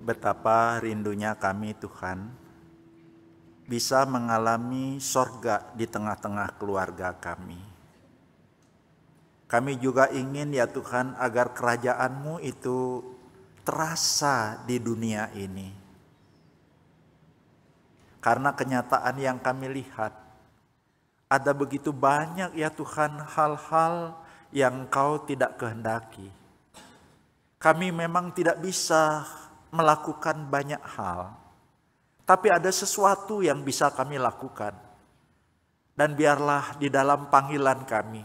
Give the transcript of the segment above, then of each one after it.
Betapa rindunya kami Tuhan bisa mengalami sorga di tengah-tengah keluarga kami. Kami juga ingin ya Tuhan agar kerajaan-Mu itu terasa di dunia ini. Karena kenyataan yang kami lihat, ada begitu banyak ya Tuhan hal-hal yang Engkau tidak kehendaki. Kami memang tidak bisa melakukan banyak hal, tapi ada sesuatu yang bisa kami lakukan. Dan biarlah di dalam panggilan kami,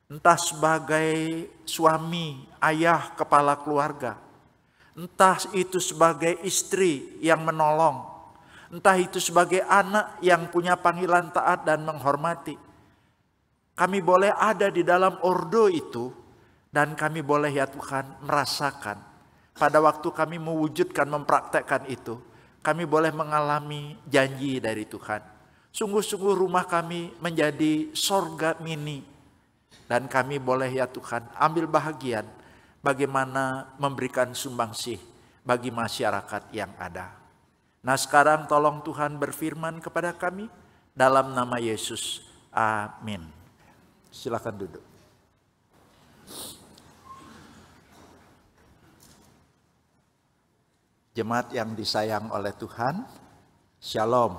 entah sebagai suami, ayah, kepala keluarga, entah itu sebagai istri yang menolong, entah itu sebagai anak yang punya panggilan taat dan menghormati, kami boleh ada di dalam ordo itu. Dan kami boleh ya Tuhan merasakan pada waktu kami mewujudkan, mempraktekkan itu, kami boleh mengalami janji dari Tuhan. Sungguh-sungguh rumah kami menjadi sorga mini. Dan kami boleh ya Tuhan ambil bahagian bagaimana memberikan sumbangsih bagi masyarakat yang ada. Nah sekarang tolong Tuhan berfirman kepada kami dalam nama Yesus. Amin. Silakan duduk. Jemaat yang disayang oleh Tuhan, Shalom.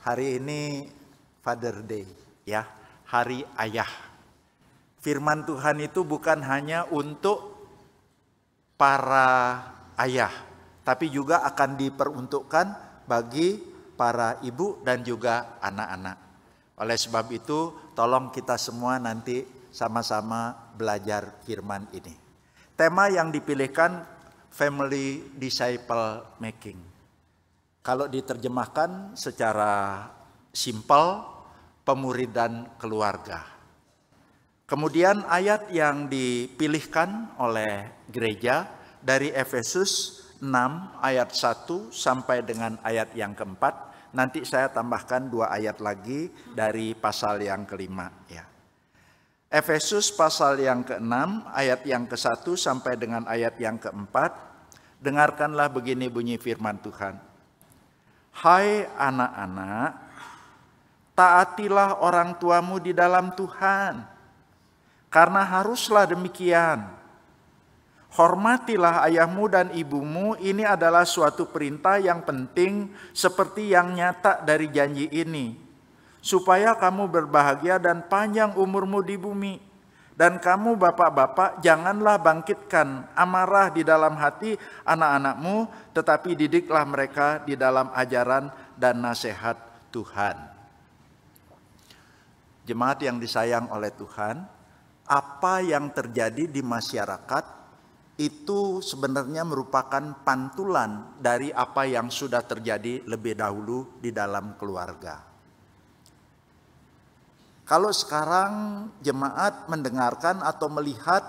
Hari ini Father Day, ya, hari ayah. Firman Tuhan itu bukan hanya untuk para ayah, tapi juga akan diperuntukkan bagi para ibu dan juga anak-anak. Oleh sebab itu, tolong kita semua nanti sama-sama belajar firman ini. Tema yang dipilihkan Family Disciple Making. Kalau diterjemahkan secara simpel, pemuridan keluarga. Kemudian ayat yang dipilihkan oleh gereja dari Efesus 6 ayat 1 sampai dengan ayat yang keempat. Nanti saya tambahkan 2 ayat lagi dari pasal yang kelima. Ya. Efesus pasal yang ke-6 ayat yang ke-1 sampai dengan ayat yang ke-4. Dengarkanlah begini bunyi firman Tuhan. Hai anak-anak, taatilah orang tuamu di dalam Tuhan, karena haruslah demikian. Hormatilah ayahmu dan ibumu, ini adalah suatu perintah yang penting seperti yang nyata dari janji ini, supaya kamu berbahagia dan panjang umurmu di bumi. Dan kamu bapak-bapak janganlah bangkitkan amarah di dalam hati anak-anakmu, tetapi didiklah mereka di dalam ajaran dan nasihat Tuhan. Jemaat yang disayang oleh Tuhan, apa yang terjadi di masyarakat itu sebenarnya merupakan pantulan dari apa yang sudah terjadi lebih dahulu di dalam keluarga. Kalau sekarang jemaat mendengarkan atau melihat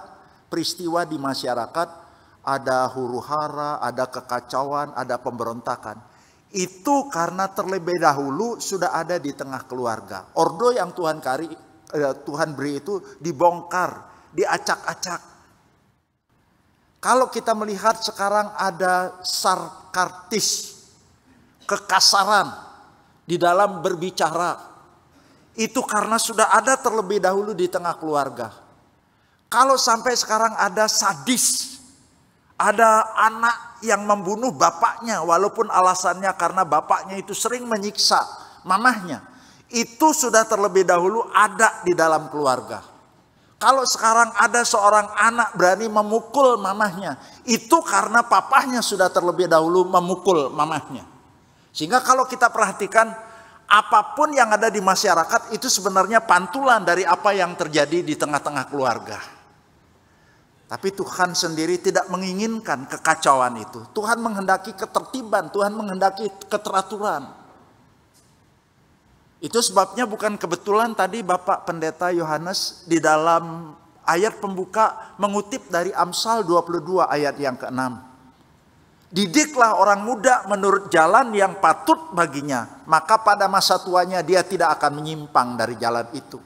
peristiwa di masyarakat, ada huru-hara, ada kekacauan, ada pemberontakan. Itu karena terlebih dahulu sudah ada di tengah keluarga. Ordo yang Tuhan beri itu dibongkar, diacak-acak. Kalau kita melihat sekarang ada sarkastis, kekasaran di dalam berbicara, itu karena sudah ada terlebih dahulu di tengah keluarga. Kalau sampai sekarang ada sadis, ada anak yang membunuh bapaknya walaupun alasannya karena bapaknya itu sering menyiksa mamahnya, itu sudah terlebih dahulu ada di dalam keluarga. Kalau sekarang ada seorang anak berani memukul mamahnya, itu karena papahnya sudah terlebih dahulu memukul mamahnya. Sehingga kalau kita perhatikan, apapun yang ada di masyarakat itu sebenarnya pantulan dari apa yang terjadi di tengah-tengah keluarga. Tapi Tuhan sendiri tidak menginginkan kekacauan itu. Tuhan menghendaki ketertiban, Tuhan menghendaki keteraturan. Itu sebabnya bukan kebetulan tadi Bapak Pendeta Yohanes di dalam ayat pembuka mengutip dari Amsal 22 ayat yang ke-6. Didiklah orang muda menurut jalan yang patut baginya, maka pada masa tuanya dia tidak akan menyimpang dari jalan itu.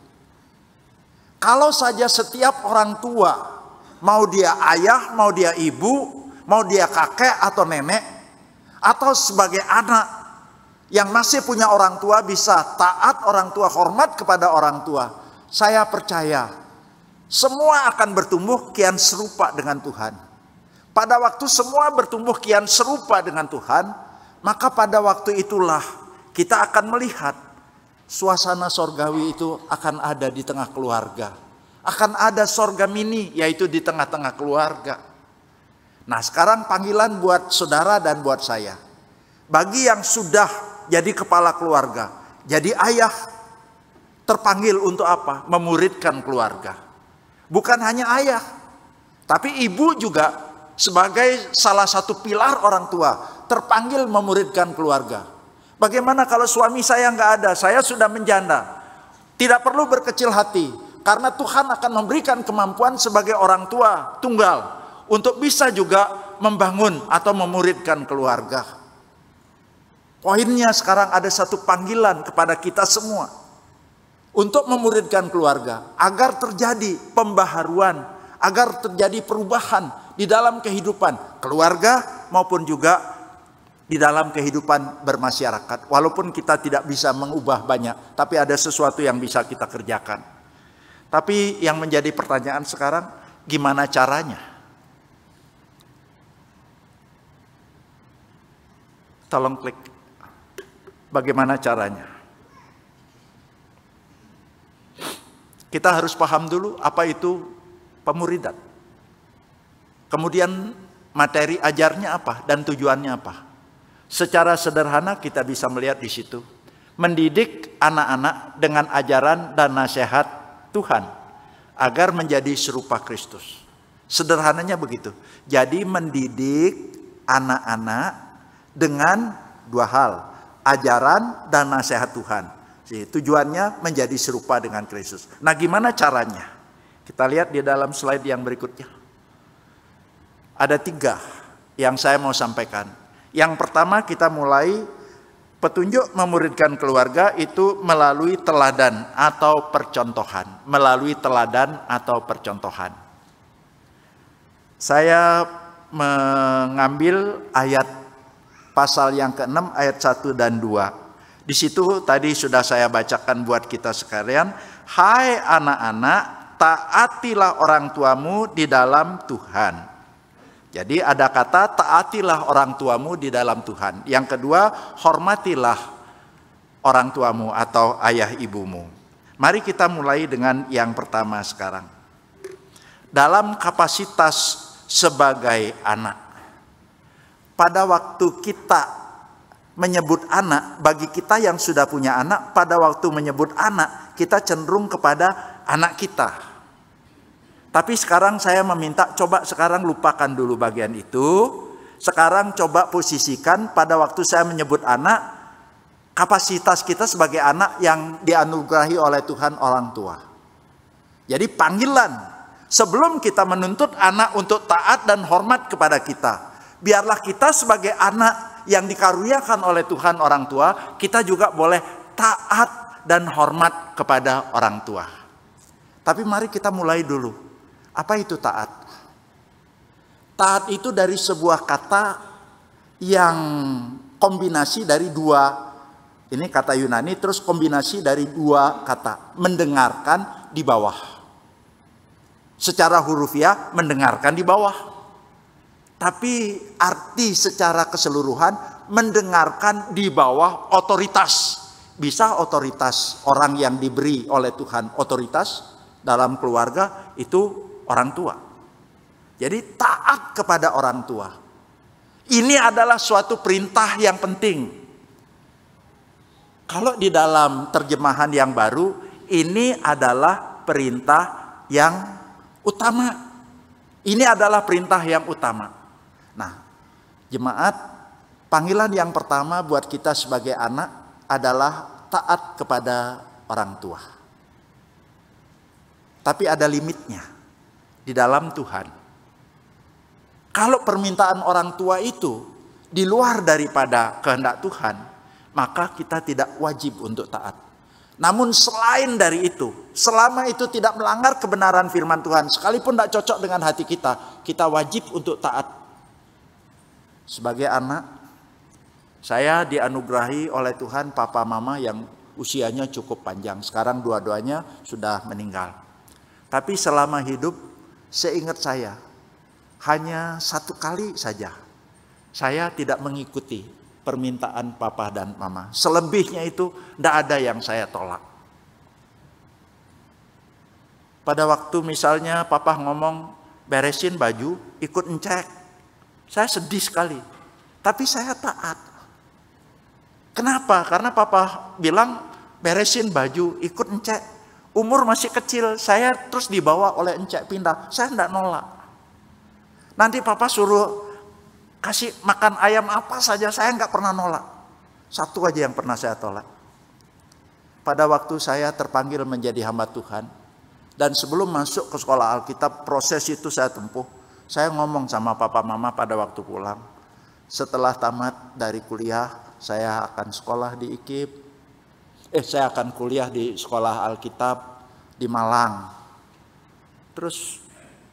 Kalau saja setiap orang tua, mau dia ayah, mau dia ibu, mau dia kakek atau nenek, atau sebagai anak yang masih punya orang tua, bisa taat orang tua, hormat kepada orang tua. Saya percaya semua akan bertumbuh kian serupa dengan Tuhan. Pada waktu semua bertumbuh kian serupa dengan Tuhan, maka pada waktu itulah kita akan melihat suasana sorgawi itu akan ada di tengah keluarga. Akan ada sorga mini, yaitu di tengah-tengah keluarga. Nah, sekarang panggilan buat saudara dan buat saya. Bagi yang sudah jadi kepala keluarga, jadi ayah, terpanggil untuk apa? Memuridkan keluarga. Bukan hanya ayah, tapi ibu juga sebagai salah satu pilar orang tua, terpanggil memuridkan keluarga. Bagaimana kalau suami saya nggak ada, saya sudah menjanda? Tidak perlu berkecil hati, karena Tuhan akan memberikan kemampuan sebagai orang tua tunggal untuk bisa juga membangun atau memuridkan keluarga. Poinnya sekarang ada satu panggilan kepada kita semua untuk memuridkan keluarga, agar terjadi pembaharuan, agar terjadi perubahan di dalam kehidupan keluarga maupun juga di dalam kehidupan bermasyarakat. Walaupun kita tidak bisa mengubah banyak, tapi ada sesuatu yang bisa kita kerjakan. Tapi yang menjadi pertanyaan sekarang, gimana caranya? Tolong klik. Bagaimana caranya? Kita harus paham dulu apa itu pemuridan. Kemudian materi ajarnya apa dan tujuannya apa. Secara sederhana kita bisa melihat di situ. Mendidik anak-anak dengan ajaran dan nasihat Tuhan agar menjadi serupa Kristus. Sederhananya begitu. Jadi mendidik anak-anak dengan dua hal, ajaran dan nasihat Tuhan. Tujuannya menjadi serupa dengan Kristus. Nah, gimana caranya? Kita lihat di dalam slide yang berikutnya. Ada 3 yang saya mau sampaikan. Yang pertama, kita mulai petunjuk memuridkan keluarga itu melalui teladan atau percontohan. Melalui teladan atau percontohan. Saya mengambil ayat pasal yang ke-6 ayat 1 dan 2. Di situ tadi sudah saya bacakan buat kita sekalian. Hai anak-anak, taatilah orang tuamu di dalam Tuhan. Jadi ada kata taatilah orang tuamu di dalam Tuhan. Yang kedua, hormatilah orang tuamu atau ayah ibumu. Mari kita mulai dengan yang pertama sekarang. Dalam kapasitas sebagai anak. Pada waktu kita menyebut anak, bagi kita yang sudah punya anak, pada waktu menyebut anak, kita cenderung kepada anak kita. Tapi sekarang saya meminta, coba sekarang lupakan dulu bagian itu. Sekarang coba posisikan pada waktu saya menyebut anak, kapasitas kita sebagai anak yang dianugerahi oleh Tuhan orang tua. Jadi panggilan, sebelum kita menuntut anak untuk taat dan hormat kepada kita, biarlah kita sebagai anak yang dikaruniakan oleh Tuhan orang tua, kita juga boleh taat dan hormat kepada orang tua. Tapi mari kita mulai dulu. Apa itu taat? Taat itu dari sebuah kata yang kombinasi dari 2. Ini kata Yunani, terus kombinasi dari 2 kata. Mendengarkan di bawah. Secara hurufiah, mendengarkan di bawah. Tapi arti secara keseluruhan mendengarkan di bawah otoritas. Bisa otoritas orang yang diberi oleh Tuhan otoritas dalam keluarga itu orang tua. Jadi taat kepada orang tua. Ini adalah suatu perintah yang penting. Kalau di dalam terjemahan yang baru, ini adalah perintah yang utama. Ini adalah perintah yang utama. Nah, jemaat, panggilan yang pertama buat kita sebagai anak adalah taat kepada orang tua. Tapi ada limitnya di dalam Tuhan. Kalau permintaan orang tua itu di luar daripada kehendak Tuhan, maka kita tidak wajib untuk taat. Namun selain dari itu, selama itu tidak melanggar kebenaran firman Tuhan, sekalipun tidak cocok dengan hati kita, kita wajib untuk taat. Sebagai anak, saya dianugerahi oleh Tuhan papa mama yang usianya cukup panjang. Sekarang dua-duanya sudah meninggal. Tapi selama hidup, seingat saya, hanya satu kali saja saya tidak mengikuti permintaan papa dan mama. Selebihnya itu tidak ada yang saya tolak. Pada waktu misalnya papa ngomong beresin baju, ikut ngecek. Saya sedih sekali. Tapi saya taat. Kenapa? Karena papa bilang beresin baju, ikut ngecek. Umur masih kecil, saya terus dibawa oleh ngecek pindah. Saya tidak nolak. Nanti papa suruh kasih makan ayam apa saja, saya nggak pernah nolak. Satu aja yang pernah saya tolak. Pada waktu saya terpanggil menjadi hamba Tuhan, dan sebelum masuk ke sekolah Alkitab, proses itu saya tempuh. Saya ngomong sama papa mama pada waktu pulang. Setelah tamat dari kuliah, saya akan sekolah di IKIP. Saya akan kuliah di sekolah Alkitab di Malang. Terus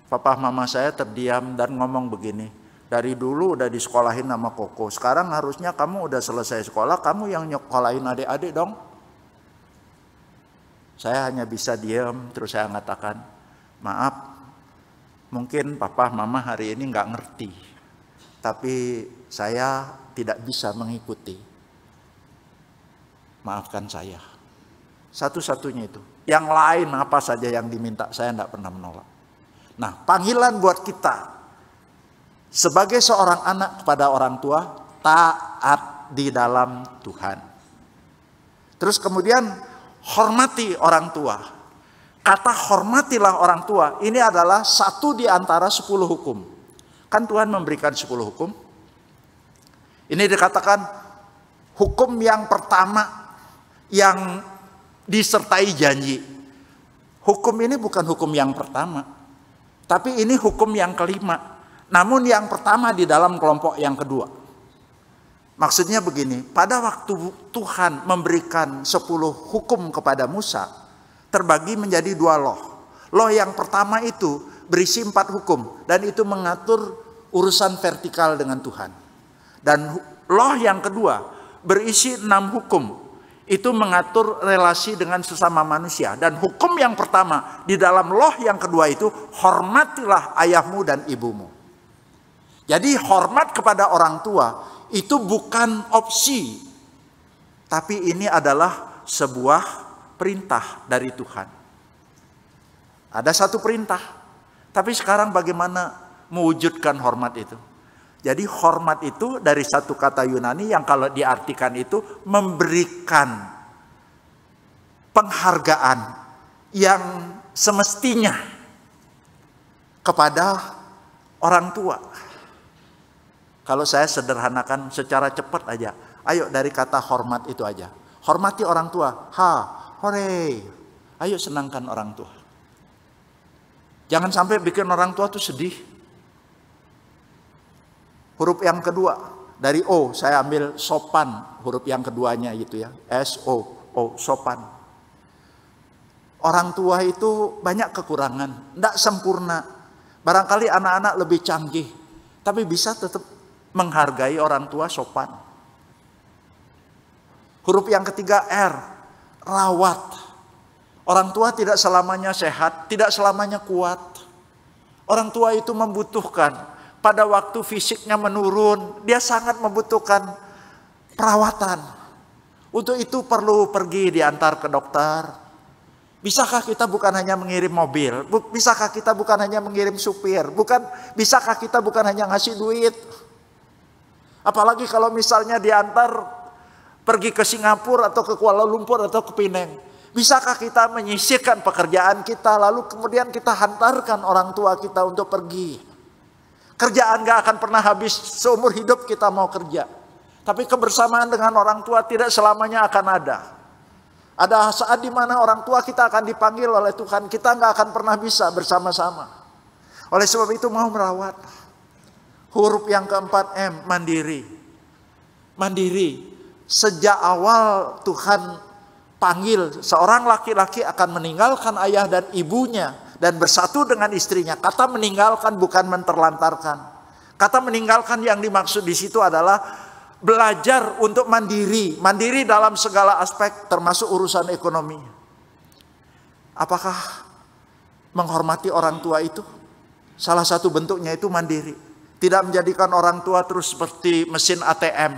papa mama saya terdiam dan ngomong begini, dari dulu udah disekolahin sama Koko, sekarang harusnya kamu udah selesai sekolah, kamu yang nyekolahin adik-adik dong. Saya hanya bisa diam, terus saya mengatakan, maaf, mungkin papa mama hari ini nggak ngerti, tapi saya tidak bisa mengikuti. Maafkan saya. Satu-satunya itu. Yang lain apa saja yang diminta, saya tidak pernah menolak. Nah, panggilan buat kita sebagai seorang anak kepada orang tua, taat di dalam Tuhan. Terus kemudian hormati orang tua. Kata hormatilah orang tua, ini adalah satu di antara 10 hukum. Kan Tuhan memberikan 10 hukum. Ini dikatakan hukum yang pertama yang disertai janji. Hukum ini bukan hukum yang pertama, tapi ini hukum yang kelima. Namun yang pertama di dalam kelompok yang kedua. Maksudnya begini, pada waktu Tuhan memberikan 10 hukum kepada Musa, terbagi menjadi 2 loh. Loh yang pertama itu berisi 4 hukum, dan itu mengatur urusan vertikal dengan Tuhan. Dan loh yang kedua berisi 6 hukum, itu mengatur relasi dengan sesama manusia. Dan hukum yang pertama di dalam loh yang kedua itu, hormatilah ayahmu dan ibumu. Jadi hormat kepada orang tua itu bukan opsi, tapi ini adalah sebuah perintah dari Tuhan. Ada satu perintah, tapi sekarang bagaimana mewujudkan hormat itu? Jadi hormat itu dari satu kata Yunani yang kalau diartikan itu memberikan penghargaan yang semestinya kepada orang tua. Kalau saya sederhanakan secara cepat aja, ayo dari kata hormat itu aja. Hormati orang tua, hore, ayo senangkan orang tua. Jangan sampai bikin orang tua tuh sedih. Huruf yang kedua, dari O, saya ambil sopan, huruf yang keduanya gitu ya, S-O, sopan. Orang tua itu banyak kekurangan, tidak sempurna. Barangkali anak-anak lebih canggih, tapi bisa tetap menghargai orang tua, sopan. Huruf yang ketiga R, rawat. Orang tua tidak selamanya sehat, tidak selamanya kuat. Orang tua itu membutuhkan, pada waktu fisiknya menurun, dia sangat membutuhkan perawatan. Untuk itu perlu pergi diantar ke dokter. Bisakah kita bukan hanya mengirim mobil? Bisakah kita bukan hanya mengirim supir? Bisakah kita bukan hanya ngasih duit? Apalagi kalau misalnya diantar pergi ke Singapura atau ke Kuala Lumpur atau ke Penang. Bisakah kita menyisihkan pekerjaan kita lalu kemudian kita hantarkan orang tua kita untuk pergi? Kerjaan gak akan pernah habis, seumur hidup kita mau kerja. Tapi kebersamaan dengan orang tua tidak selamanya akan ada. Ada saat di mana orang tua kita akan dipanggil oleh Tuhan, kita gak akan pernah bisa bersama-sama. Oleh sebab itu mau merawat. Huruf yang keempat M, mandiri. Mandiri. Sejak awal Tuhan panggil seorang laki-laki akan meninggalkan ayah dan ibunya dan bersatu dengan istrinya. Kata meninggalkan bukan menterlantarkan. Kata meninggalkan yang dimaksud di situ adalah belajar untuk mandiri. Mandiri dalam segala aspek termasuk urusan ekonomi. Apakah menghormati orang tua itu? Salah satu bentuknya itu mandiri. Tidak menjadikan orang tua terus seperti mesin ATM.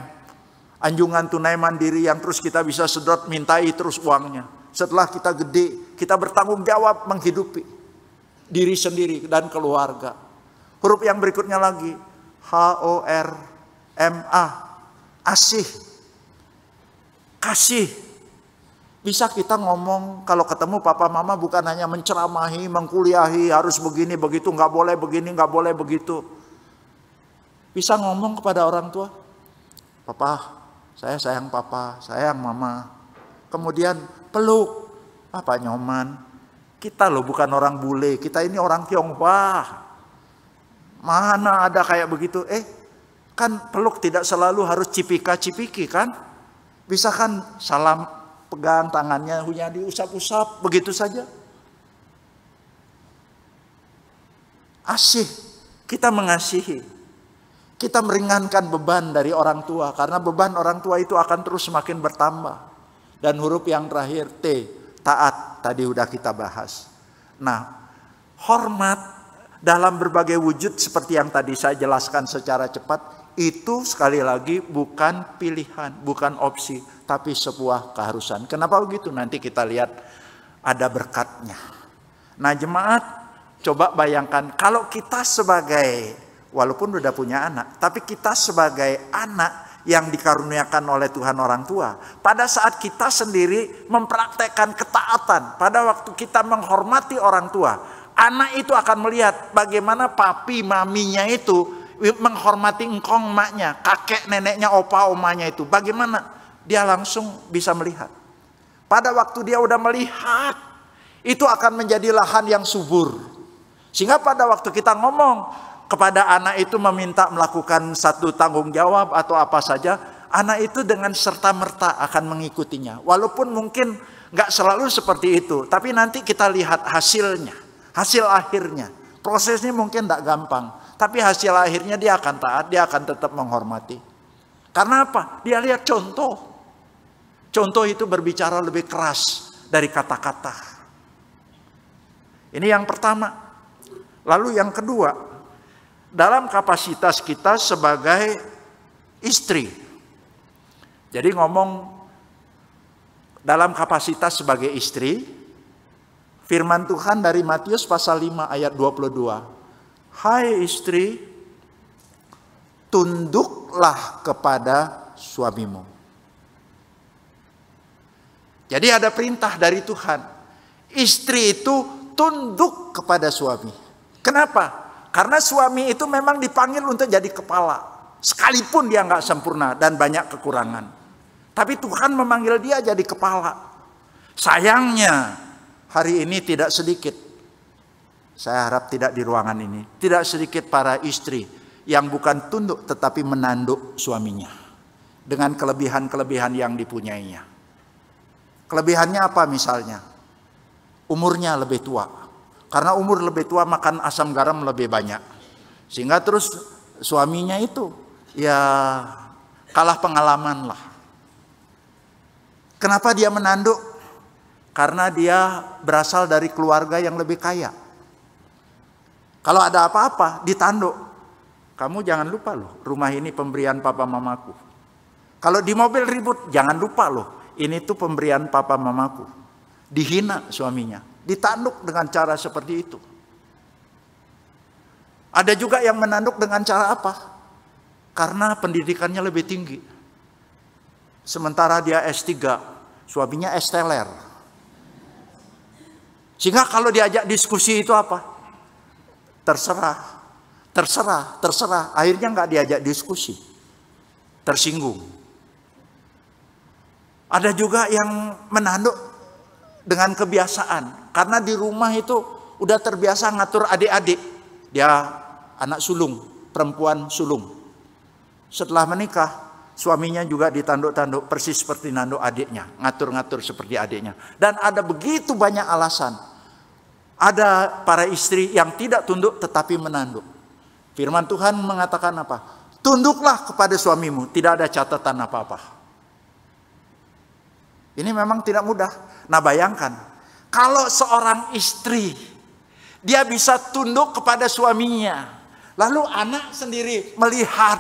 Anjungan tunai mandiri yang terus kita bisa sedot mintai terus uangnya. Setelah kita gede, kita bertanggung jawab menghidupi diri sendiri dan keluarga. Huruf yang berikutnya lagi, HORMA, asih. Kasih. Bisa kita ngomong kalau ketemu papa mama bukan hanya menceramahi, mengkuliahi, harus begini begitu, nggak boleh begini, nggak boleh begitu. Bisa ngomong kepada orang tua, papa, saya sayang papa, sayang mama. Kemudian peluk, apa nyoman. Kita loh bukan orang bule, kita ini orang Tionghoa. Mana ada kayak begitu? Kan peluk tidak selalu harus cipika-cipiki kan? Bisa kan salam, pegang tangannya, hanya diusap-usap, begitu saja. Asih, kita mengasihi. Kita meringankan beban dari orang tua, karena beban orang tua itu akan terus semakin bertambah. Dan huruf yang terakhir, T, taat, tadi udah kita bahas. Nah, hormat dalam berbagai wujud seperti yang tadi saya jelaskan secara cepat, itu sekali lagi bukan pilihan, bukan opsi, tapi sebuah keharusan. Kenapa begitu? Nanti kita lihat ada berkatnya. Nah jemaat, coba bayangkan kalau kita sebagai, walaupun udah punya anak, tapi kita sebagai anak yang dikaruniakan oleh Tuhan orang tua. Pada saat kita sendiri mempraktekkan ketaatan, pada waktu kita menghormati orang tua, anak itu akan melihat bagaimana papi maminya itu menghormati engkong maknya, kakek neneknya, opa omanya itu. Bagaimana dia langsung bisa melihat. Pada waktu dia udah melihat, itu akan menjadi lahan yang subur. Sehingga pada waktu kita ngomong kepada anak itu meminta melakukan satu tanggung jawab atau apa saja, anak itu dengan serta-merta akan mengikutinya. Walaupun mungkin nggak selalu seperti itu, tapi nanti kita lihat hasilnya, hasil akhirnya. Prosesnya mungkin tidak gampang, tapi hasil akhirnya dia akan taat, dia akan tetap menghormati. Karena apa? Dia lihat contoh. Contoh itu berbicara lebih keras dari kata-kata. Ini yang pertama. Lalu yang kedua, dalam kapasitas kita sebagai istri. Jadi ngomong dalam kapasitas sebagai istri, firman Tuhan dari Matius pasal 5 ayat 22. Hai istri, tunduklah kepada suamimu. Jadi ada perintah dari Tuhan. Istri itu tunduk kepada suami. Kenapa? Karena suami itu memang dipanggil untuk jadi kepala. Sekalipun dia nggak sempurna dan banyak kekurangan. Tapi Tuhan memanggil dia jadi kepala. Sayangnya hari ini tidak sedikit. Saya harap tidak di ruangan ini. Tidak sedikit para istri yang bukan tunduk tetapi menanduk suaminya. Dengan kelebihan-kelebihan yang dipunyainya. Kelebihannya apa misalnya? Umurnya lebih tua. Karena umur lebih tua makan asam garam lebih banyak. Sehingga terus suaminya itu ya kalah pengalaman lah. Kenapa dia menanduk? Karena dia berasal dari keluarga yang lebih kaya. Kalau ada apa-apa ditanduk. Kamu jangan lupa loh, rumah ini pemberian papa mamaku. Kalau di mobil ribut, jangan lupa loh. Ini tuh pemberian papa mamaku. Dihina suaminya. Ditanduk dengan cara seperti itu. Ada juga yang menanduk dengan cara apa? Karena pendidikannya lebih tinggi. Sementara dia S3, suaminya S teler. Sehingga kalau diajak diskusi itu apa? Terserah. Akhirnya nggak diajak diskusi. Tersinggung. Ada juga yang menanduk dengan kebiasaan. Karena di rumah itu udah terbiasa ngatur adik-adik. Dia anak sulung, perempuan sulung. Setelah menikah, suaminya juga ditanduk-tanduk persis seperti nanduk adiknya. Ngatur-ngatur seperti adiknya. Dan ada begitu banyak alasan. Ada para istri yang tidak tunduk tetapi menanduk. Firman Tuhan mengatakan apa? Tunduklah kepada suamimu, tidak ada catatan apa-apa. Ini memang tidak mudah. Nah bayangkan, kalau seorang istri, dia bisa tunduk kepada suaminya. Lalu anak sendiri melihat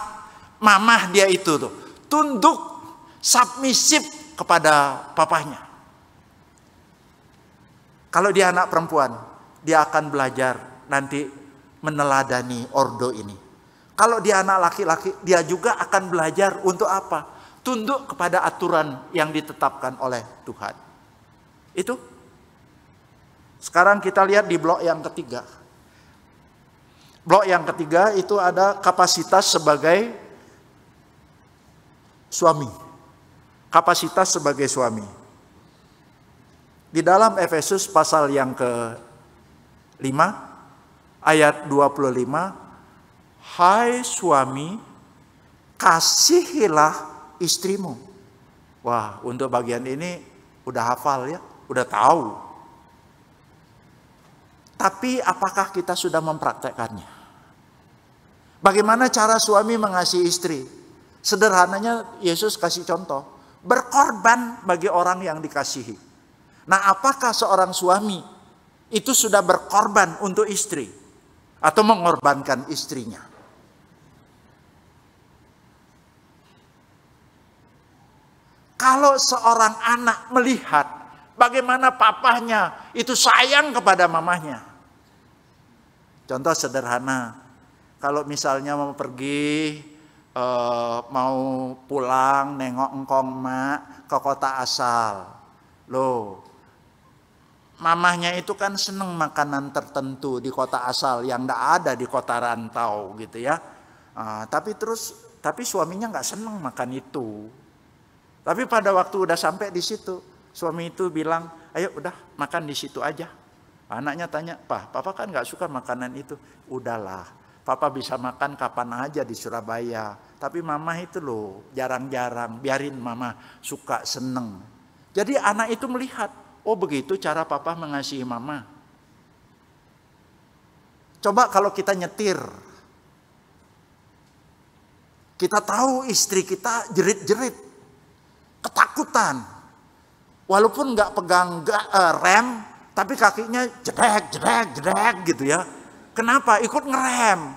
mamah dia itu tuh, tunduk, submisif kepada papahnya. Kalau dia anak perempuan, dia akan belajar nanti meneladani ordo ini. Kalau dia anak laki-laki, dia juga akan belajar untuk apa? Tunduk kepada aturan yang ditetapkan oleh Tuhan. Itu. Sekarang kita lihat di blok yang ketiga. Blok yang ketiga itu ada kapasitas sebagai suami. Kapasitas sebagai suami. Di dalam Efesus pasal yang ke-5 ayat 25, hai suami, kasihilah istrimu. Wah, untuk bagian ini udah hafal ya, udah tahu. Tapi apakah kita sudah mempraktekkannya? Bagaimana cara suami mengasihi istri? Sederhananya Yesus kasih contoh, berkorban bagi orang yang dikasihi. Nah, apakah seorang suami itu sudah berkorban untuk istri atau mengorbankan istrinya? Kalau seorang anak melihat bagaimana papahnya itu sayang kepada mamahnya. Contoh sederhana, kalau misalnya mau pergi, mau pulang nengok engkong mak ke kota asal. Loh, mamahnya itu kan seneng makanan tertentu di kota asal yang tidak ada di kota rantau gitu ya. Tapi suaminya nggak seneng makan itu. Tapi pada waktu udah sampai di situ, suami itu bilang, ayo udah makan di situ aja. Anaknya tanya, papa kan nggak suka makanan itu. Udahlah, papa bisa makan kapan aja di Surabaya. Tapi mama itu loh, jarang-jarang, biarin mama suka seneng. Jadi anak itu melihat, oh begitu cara papa mengasihi mama. Coba kalau kita nyetir, kita tahu istri kita jerit-jerit, ketakutan. Walaupun nggak pegang rem, tapi kakinya jedek gitu ya. Kenapa? Ikut ngerem.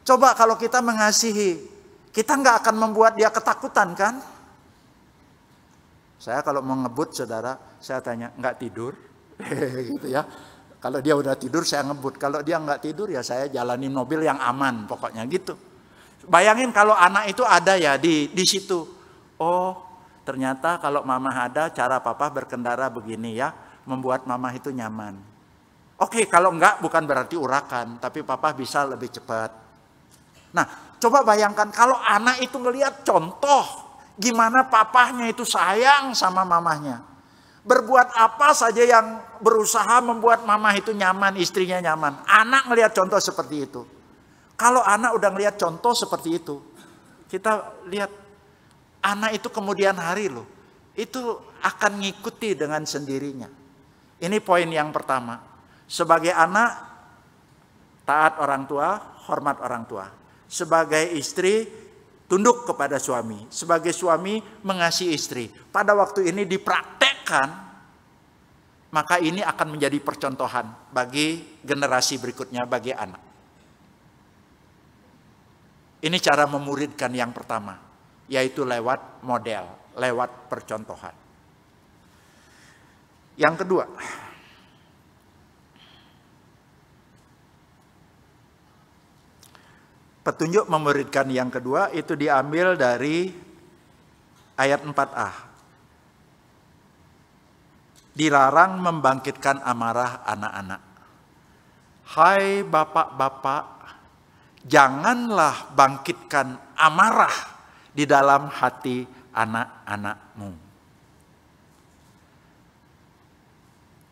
Coba kalau kita mengasihi, kita nggak akan membuat dia ketakutan kan? Saya kalau mau ngebut saudara, saya tanya, nggak tidur? Gitu ya. Kalau dia udah tidur saya ngebut. Kalau dia nggak tidur ya saya jalanin mobil yang aman pokoknya gitu. Bayangin kalau anak itu ada ya di situ. Oh, ternyata kalau mama ada cara papa berkendara begini ya, membuat mama itu nyaman. Oke, kalau enggak bukan berarti urakan, tapi papa bisa lebih cepat. Nah, coba bayangkan kalau anak itu ngelihat contoh gimana papahnya itu sayang sama mamahnya. Berbuat apa saja yang berusaha membuat mamah itu nyaman, istrinya nyaman. Anak ngelihat contoh seperti itu. Kalau anak udah ngelihat contoh seperti itu, kita lihat anak itu kemudian hari loh, itu akan ngikuti dengan sendirinya. Ini poin yang pertama. Sebagai anak, taat orang tua, hormat orang tua. Sebagai istri, tunduk kepada suami. Sebagai suami, mengasihi istri. Pada waktu ini dipraktekkan, maka ini akan menjadi percontohan bagi generasi berikutnya, bagi anak. Ini cara memuridkan yang pertama, yaitu lewat model, lewat percontohan. Yang kedua, petunjuk memuridkan yang kedua itu diambil dari ayat 4a. Dilarang membangkitkan amarah anak-anak. Hai bapak-bapak, janganlah bangkitkan amarah di dalam hati anak-anakmu.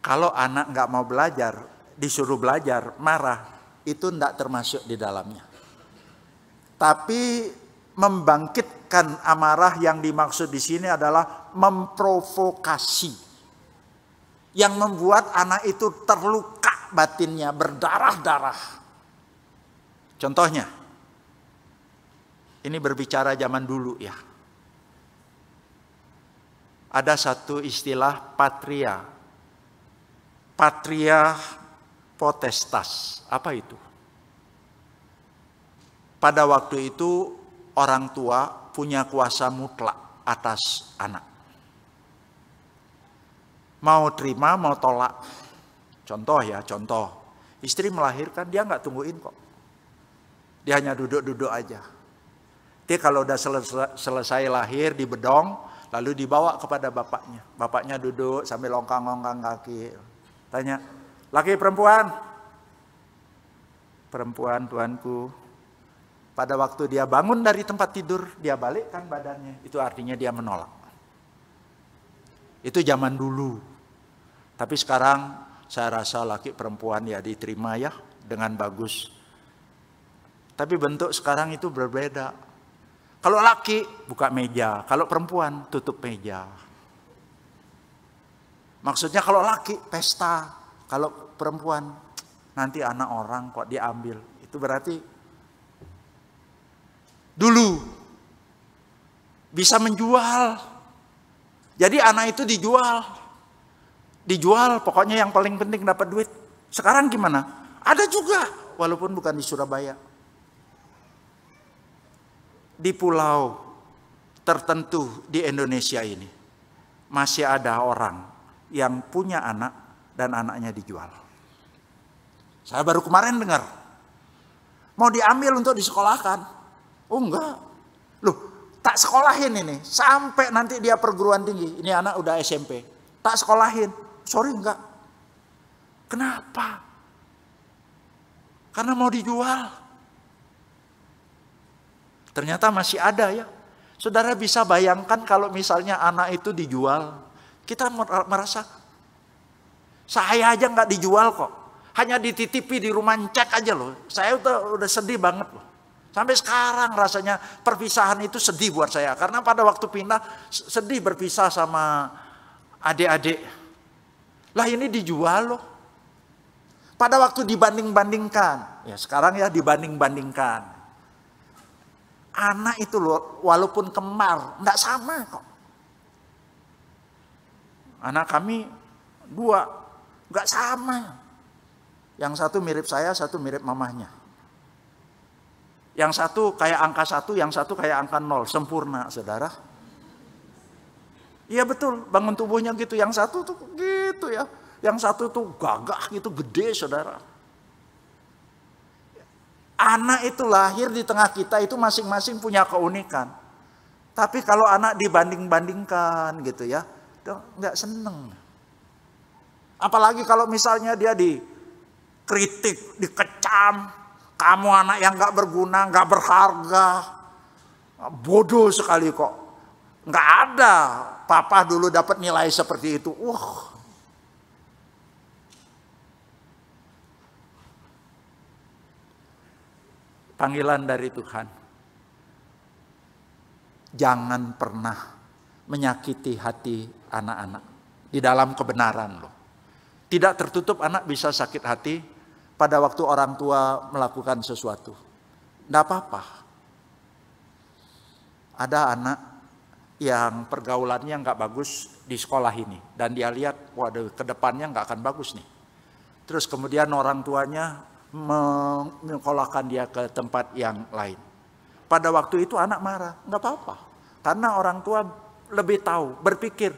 Kalau anak nggak mau belajar, disuruh belajar, marah, itu tidak termasuk di dalamnya. Tapi membangkitkan amarah yang dimaksud di sini adalah memprovokasi. Yang membuat anak itu terluka batinnya, berdarah-darah. Contohnya, ini berbicara zaman dulu ya. Ada satu istilah patria. Patria potestas. Apa itu? Pada waktu itu orang tua punya kuasa mutlak atas anak. Mau terima, mau tolak. Contoh ya, contoh. Istri melahirkan, dia nggak tungguin kok. Dia hanya duduk-duduk aja. Dia kalau udah selesai lahir di bedong, lalu dibawa kepada bapaknya. Bapaknya duduk sambil longkang-longkang kaki. Tanya, laki perempuan? Perempuan, tuanku. Pada waktu dia bangun dari tempat tidur, dia balikkan badannya. Itu artinya dia menolak. Itu zaman dulu. Tapi sekarang saya rasa laki perempuan ya diterima ya dengan bagus. Tapi bentuk sekarang itu berbeda. Kalau laki buka meja, kalau perempuan tutup meja. Maksudnya kalau laki pesta, kalau perempuan nanti anak orang kok diambil. Itu berarti dulu bisa menjual. Jadi anak itu dijual. Dijual, pokoknya yang paling penting dapat duit. Sekarang gimana? Ada juga, walaupun bukan di Surabaya. Di pulau tertentu di Indonesia ini, masih ada orang yang punya anak dan anaknya dijual. Saya baru kemarin dengar, mau diambil untuk disekolahkan. Oh enggak, loh tak sekolahin ini, sampai nanti dia perguruan tinggi. Ini anak udah SMP, tak sekolahin. Sorry enggak. Kenapa? Karena mau dijual. Ternyata masih ada ya. Saudara bisa bayangkan kalau misalnya anak itu dijual. Kita merasa, saya aja nggak dijual kok. Hanya dititipi di rumah cek aja loh. Saya udah sedih banget loh. Sampai sekarang rasanya perpisahan itu sedih buat saya. Karena pada waktu pindah sedih berpisah sama adik-adik. Lah ini dijual loh. Pada waktu dibanding-bandingkan. Ya sekarang ya dibanding-bandingkan. Anak itu loh walaupun kembar. Enggak sama kok. Anak kami 2. Enggak sama. Yang satu mirip saya, satu mirip mamahnya. Yang satu kayak angka 1, yang satu kayak angka 0. Sempurna saudara. Iya betul, bangun tubuhnya gitu. Yang satu tuh gitu ya. Yang satu tuh gagah gitu, gede saudara. Anak itu lahir di tengah kita itu masing-masing punya keunikan. Tapi kalau anak dibanding-bandingkan gitu ya, nggak seneng. Apalagi kalau misalnya dia dikritik, dikecam. Kamu anak yang nggak berguna, nggak berharga. Bodoh sekali kok. Nggak ada. Papa dulu dapat nilai seperti itu. Panggilan dari Tuhan. Jangan pernah menyakiti hati anak-anak. Di dalam kebenaran loh. Tidak tertutup anak bisa sakit hati pada waktu orang tua melakukan sesuatu. Tidak apa-apa. Ada anak yang pergaulannya nggak bagus di sekolah ini. Dan dia lihat, waduh ke depannya nggak akan bagus nih. Terus kemudian orang tuanya menyekolahkan dia ke tempat yang lain. Pada waktu itu anak marah, nggak apa-apa. Karena orang tua lebih tahu, berpikir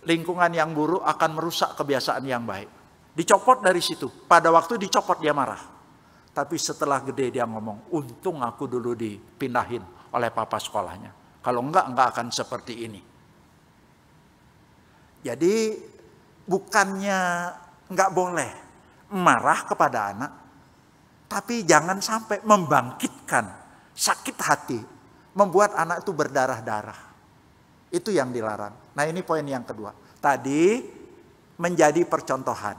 lingkungan yang buruk akan merusak kebiasaan yang baik. Dicopot dari situ. Pada waktu dicopot dia marah. Tapi setelah gede dia ngomong, untung aku dulu dipindahin oleh papa sekolahnya. Kalau enggak akan seperti ini. Jadi bukannya enggak boleh marah kepada anak, tapi jangan sampai membangkitkan sakit hati, membuat anak itu berdarah-darah. Itu yang dilarang. Nah ini poin yang kedua. Tadi menjadi percontohan.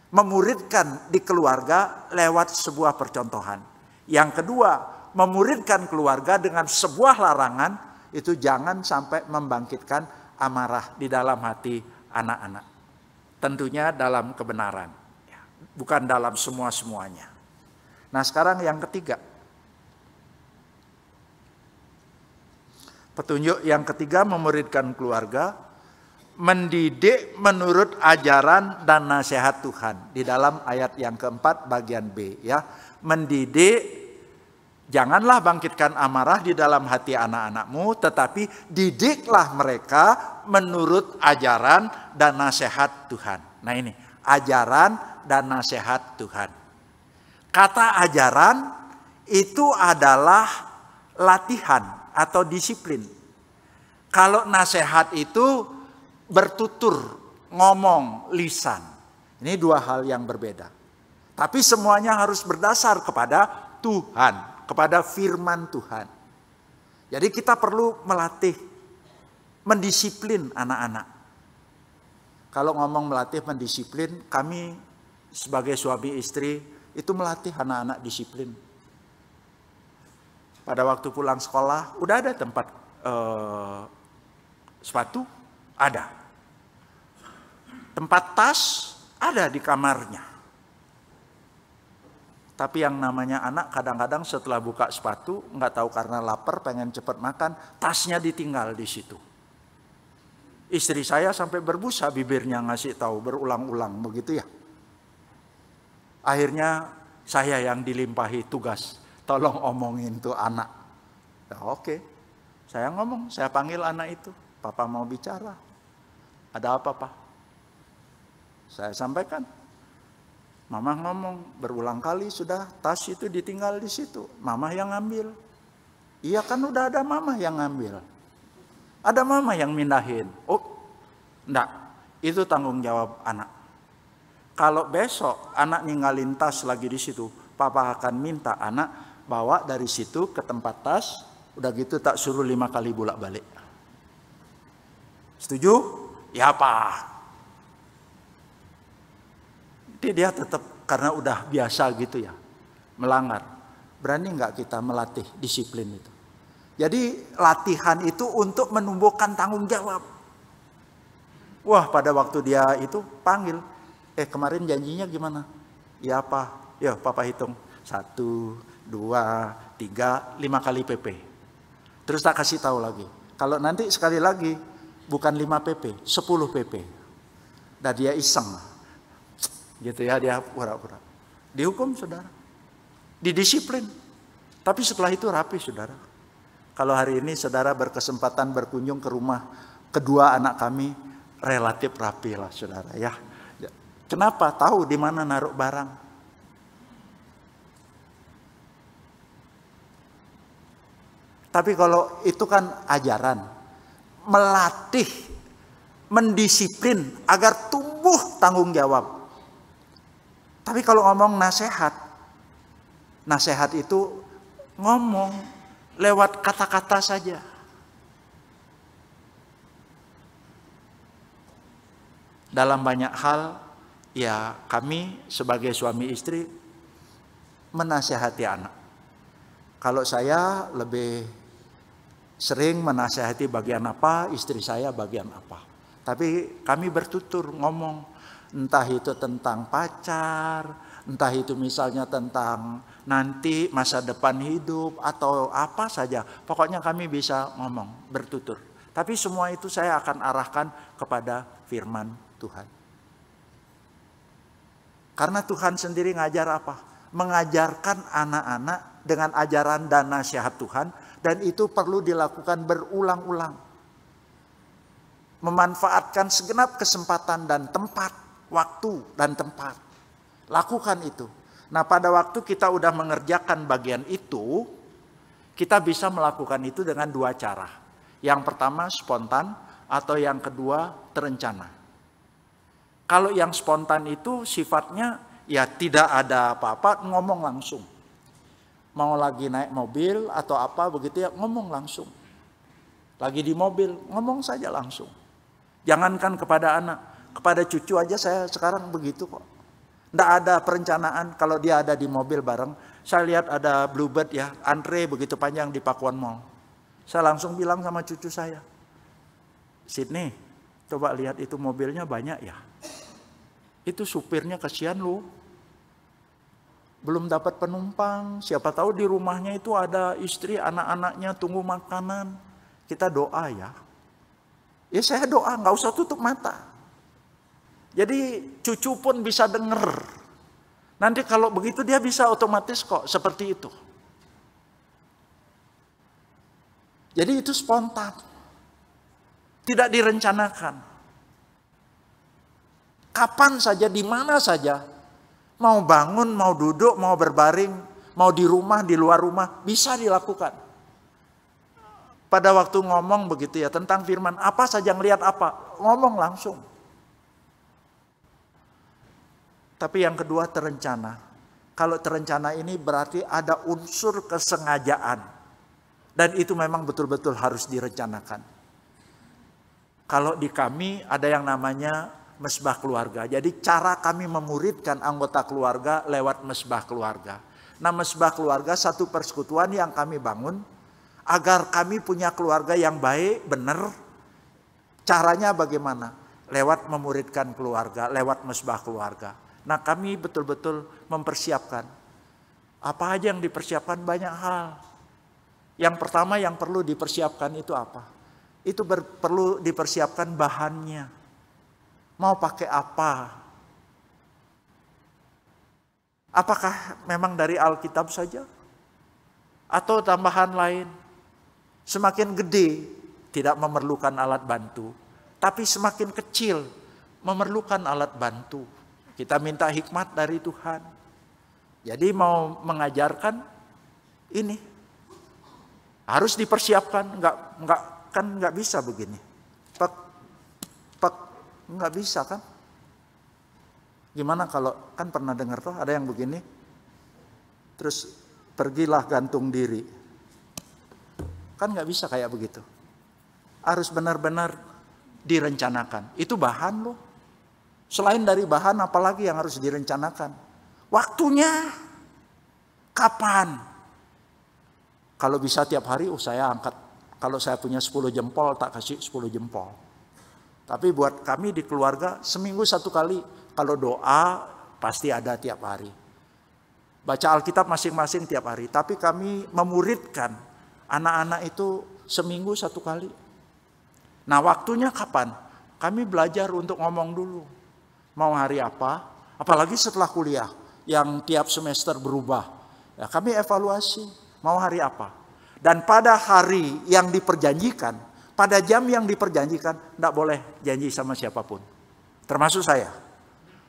Memuridkan di keluarga lewat sebuah percontohan. Yang kedua, memuridkan keluarga dengan sebuah larangan, itu jangan sampai membangkitkan amarah di dalam hati anak-anak. Tentunya dalam kebenaran, bukan dalam semua-semuanya. Nah sekarang yang ketiga. Petunjuk yang ketiga memuridkan keluarga, mendidik menurut ajaran dan nasihat Tuhan. Di dalam ayat yang keempat bagian B ya. Mendidik, janganlah bangkitkan amarah di dalam hati anak-anakmu, tetapi didiklah mereka menurut ajaran dan nasihat Tuhan. Nah ini, ajaran dan nasihat Tuhan. Kata ajaran itu adalah latihan atau disiplin. Kalau nasihat itu bertutur, ngomong, lisan. Ini dua hal yang berbeda. Tapi semuanya harus berdasar kepada Tuhan, kepada firman Tuhan. Jadi kita perlu melatih, mendisiplin anak-anak. Kalau ngomong melatih, mendisiplin, kami sebagai suami istri itu melatih anak-anak disiplin. Pada waktu pulang sekolah, udah ada tempat sepatu? Ada. Tempat tas? Ada di kamarnya. Tapi yang namanya anak kadang-kadang setelah buka sepatu, nggak tahu karena lapar, pengen cepat makan, tasnya ditinggal di situ. Istri saya sampai berbusa bibirnya ngasih tahu berulang-ulang begitu ya. Akhirnya saya yang dilimpahi tugas. Tolong omongin tuh anak. Ya, oke. Saya ngomong, saya panggil anak itu. Papa mau bicara. Ada apa, Pak? Saya sampaikan. Mama ngomong berulang kali sudah, tas itu ditinggal di situ. Mama yang ngambil. Iya kan udah ada mama yang ngambil. Ada mama yang mindahin. Oh, enggak. Itu tanggung jawab anak. Kalau besok anak ninggalin tas lagi di situ, Papa akan minta anak bawa dari situ ke tempat tas, udah gitu tak suruh 5 kali bolak-balik. Setuju? Ya Pak. Dia tetap karena udah biasa gitu ya, melanggar. Berani nggak kita melatih disiplin itu? Jadi latihan itu untuk menumbuhkan tanggung jawab. Wah pada waktu dia itu panggil, kemarin janjinya gimana? Ya Pak, ya Papa hitung. 1, 2, 3, 5 kali PP. Terus tak kasih tahu lagi. Kalau nanti sekali lagi bukan 5 PP, 10 PP. Dan dia iseng. Gitu ya, dia pura-pura. Dihukum saudara. Didisiplin. Tapi setelah itu rapi saudara. Kalau hari ini saudara berkesempatan berkunjung ke rumah kedua anak kami, relatif rapi lah saudara ya. Kenapa? Tahu di mana naruh barang. Tapi kalau itu kan ajaran, melatih, mendisiplin agar tumbuh tanggung jawab. Tapi kalau ngomong nasihat, nasihat itu ngomong lewat kata-kata saja. Dalam banyak hal, ya kami sebagai suami istri menasihati anak. Kalau saya lebih sering menasihati bagian apa, istri saya bagian apa. Tapi kami bertutur ngomong, entah itu tentang pacar, entah itu misalnya tentang nanti masa depan hidup atau apa saja. Pokoknya kami bisa ngomong, bertutur. Tapi semua itu saya akan arahkan kepada firman Tuhan. Karena Tuhan sendiri ngajar apa? Mengajarkan anak-anak dengan ajaran dan nasihat Tuhan, dan itu perlu dilakukan berulang-ulang. Memanfaatkan segenap kesempatan dan tempat, waktu dan tempat. Lakukan itu. Nah, pada waktu kita udah mengerjakan bagian itu, kita bisa melakukan itu dengan 2 cara. Yang pertama spontan, atau yang kedua terencana. Kalau yang spontan itu sifatnya ya tidak ada apa-apa, ngomong langsung. Mau lagi naik mobil atau apa begitu ya, ngomong langsung. Lagi di mobil, ngomong saja langsung. Jangankan kepada anak, kepada cucu aja saya sekarang begitu kok. Tidak ada perencanaan. Kalau dia ada di mobil bareng, saya lihat ada Bluebird ya, antre begitu panjang di Pakuan Mall. Saya langsung bilang sama cucu saya, Sydney, coba lihat itu mobilnya banyak ya. Itu supirnya kasihan lu. belum dapat penumpang, siapa tahu di rumahnya itu ada istri, anak-anaknya tunggu makanan. Kita doa ya. Ya saya doa, nggak usah tutup mata. Jadi cucu pun bisa denger. Nanti kalau begitu dia bisa otomatis kok seperti itu. Jadi itu spontan. Tidak direncanakan. Kapan saja, di mana saja. Mau bangun, mau duduk, mau berbaring, mau di rumah, di luar rumah, bisa dilakukan. Pada waktu ngomong begitu ya, tentang firman, apa saja ngelihat apa, ngomong langsung. Tapi yang kedua terencana. Kalau terencana ini berarti ada unsur kesengajaan. Dan itu memang betul-betul harus direncanakan. Kalau di kami ada yang namanya mesbah keluarga. Jadi cara kami memuridkan anggota keluarga lewat mesbah keluarga. Nah, mesbah keluarga satu persekutuan yang kami bangun agar kami punya keluarga yang baik, benar. Caranya bagaimana? Lewat memuridkan keluarga, lewat mesbah keluarga. Nah, kami betul-betul mempersiapkan. Apa aja yang dipersiapkan? Banyak hal. Yang pertama yang perlu dipersiapkan itu apa? Itu perlu dipersiapkan bahannya. Mau pakai apa? Apakah memang dari Alkitab saja? Atau tambahan lain? Semakin gede tidak memerlukan alat bantu. Tapi semakin kecil memerlukan alat bantu. Kita minta hikmat dari Tuhan. Jadi mau mengajarkan ini. Harus dipersiapkan. Nggak bisa begini. Nggak bisa kan? Gimana kalau, kan pernah dengar tuh ada yang begini, terus pergilah gantung diri. Kan nggak bisa kayak begitu. Harus benar-benar direncanakan. Itu bahan loh. Selain dari bahan, apalagi yang harus direncanakan? Waktunya. Kapan? Kalau bisa tiap hari, saya angkat. Kalau saya punya 10 jempol, tak kasih 10 jempol. Tapi buat kami di keluarga seminggu 1 kali. Kalau doa pasti ada tiap hari. Baca Alkitab masing-masing tiap hari. Tapi kami memuridkan anak-anak itu seminggu 1 kali. Nah, waktunya kapan? Kami belajar untuk ngomong dulu. Mau hari apa? Apalagi setelah kuliah yang tiap semester berubah. Ya, kami evaluasi. Mau hari apa? Dan pada hari yang diperjanjikan, pada jam yang diperjanjikan, tidak boleh janji sama siapapun. Termasuk saya.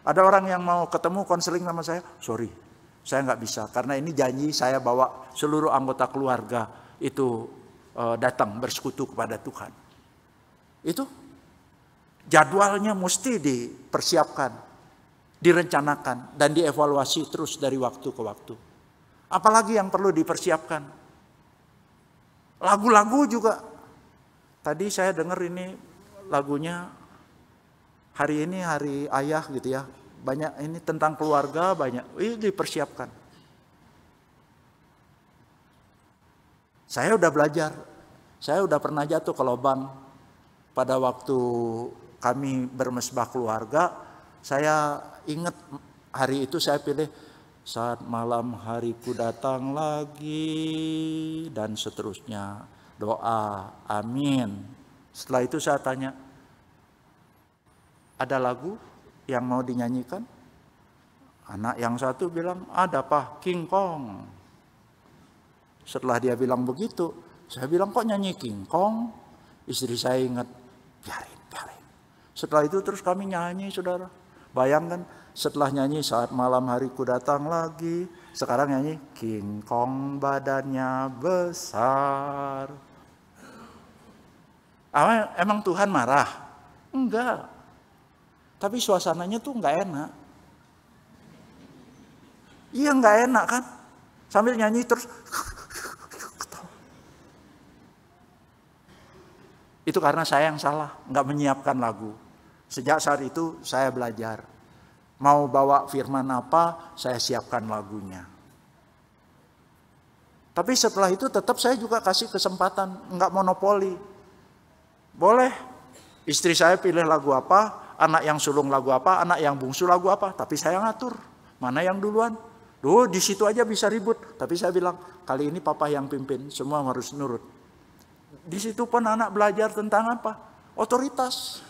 Ada orang yang mau ketemu konseling sama saya, sorry, saya nggak bisa. Karena ini janji saya bawa seluruh anggota keluarga itu datang bersekutu kepada Tuhan. Itu jadwalnya mesti dipersiapkan, direncanakan, dan dievaluasi terus dari waktu ke waktu. Apalagi yang perlu dipersiapkan? Lagu-lagu juga. Tadi saya dengar ini lagunya hari ini hari ayah gitu ya. Banyak ini tentang keluarga, banyak. Ini dipersiapkan. Saya udah belajar. Saya udah pernah jatuh ke lubang. Pada waktu kami bermesbah keluarga, saya ingat hari itu saya pilih saat malam hariku datang lagi dan seterusnya. Doa, amin. Setelah itu saya tanya, ada lagu yang mau dinyanyikan? Anak yang satu bilang, ada Pak, King Kong. Setelah dia bilang begitu, saya bilang, kok nyanyi King Kong? Istri saya ingat, biarin. Setelah itu terus kami nyanyi, saudara. Bayangkan, setelah nyanyi saat malam hariku datang lagi, sekarang nyanyi King Kong badannya besar. Emang Tuhan marah? Enggak. Tapi suasananya tuh enggak enak. Iya enggak enak kan? Sambil nyanyi terus. Itu karena saya yang salah, enggak menyiapkan lagu. Sejak saat itu saya belajar. Mau bawa firman apa, saya siapkan lagunya. Tapi setelah itu tetap saya juga kasih kesempatan, enggak monopoli. Boleh, istri saya pilih lagu apa, anak yang sulung lagu apa, anak yang bungsu lagu apa. Tapi saya ngatur, mana yang duluan. Duh, di situ aja bisa ribut. Tapi saya bilang, kali ini papa yang pimpin, semua harus nurut. Di situ pun anak belajar tentang apa? Otoritas.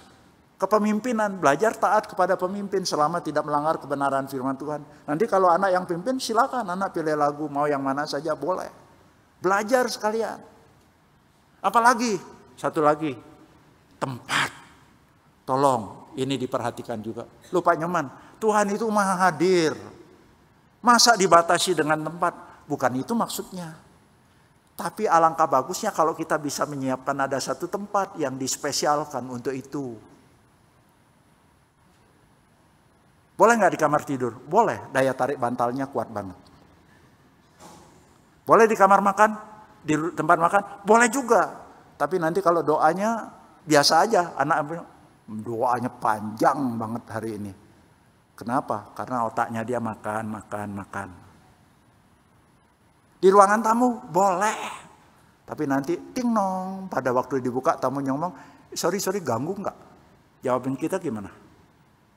Kepemimpinan, belajar taat kepada pemimpin selama tidak melanggar kebenaran firman Tuhan. Nanti kalau anak yang pimpin, silakan anak pilih lagu, mau yang mana saja boleh. Belajar sekalian. Apalagi, satu lagi, tempat. Tolong, ini diperhatikan juga. Lupa nyaman, Tuhan itu maha hadir. Masa dibatasi dengan tempat? Bukan itu maksudnya. Tapi alangkah bagusnya kalau kita bisa menyiapkan ada satu tempat yang dispesialkan untuk itu. Boleh nggak di kamar tidur? Boleh, daya tarik bantalnya kuat banget. Boleh di kamar makan? Di tempat makan? Boleh juga. Tapi nanti kalau doanya biasa aja, anak doanya panjang banget hari ini. Kenapa? Karena otaknya dia makan. Di ruangan tamu? Boleh. Tapi nanti ting nong, pada waktu dibuka tamu ngomong, sorry ganggu nggak? Jawaban kita gimana?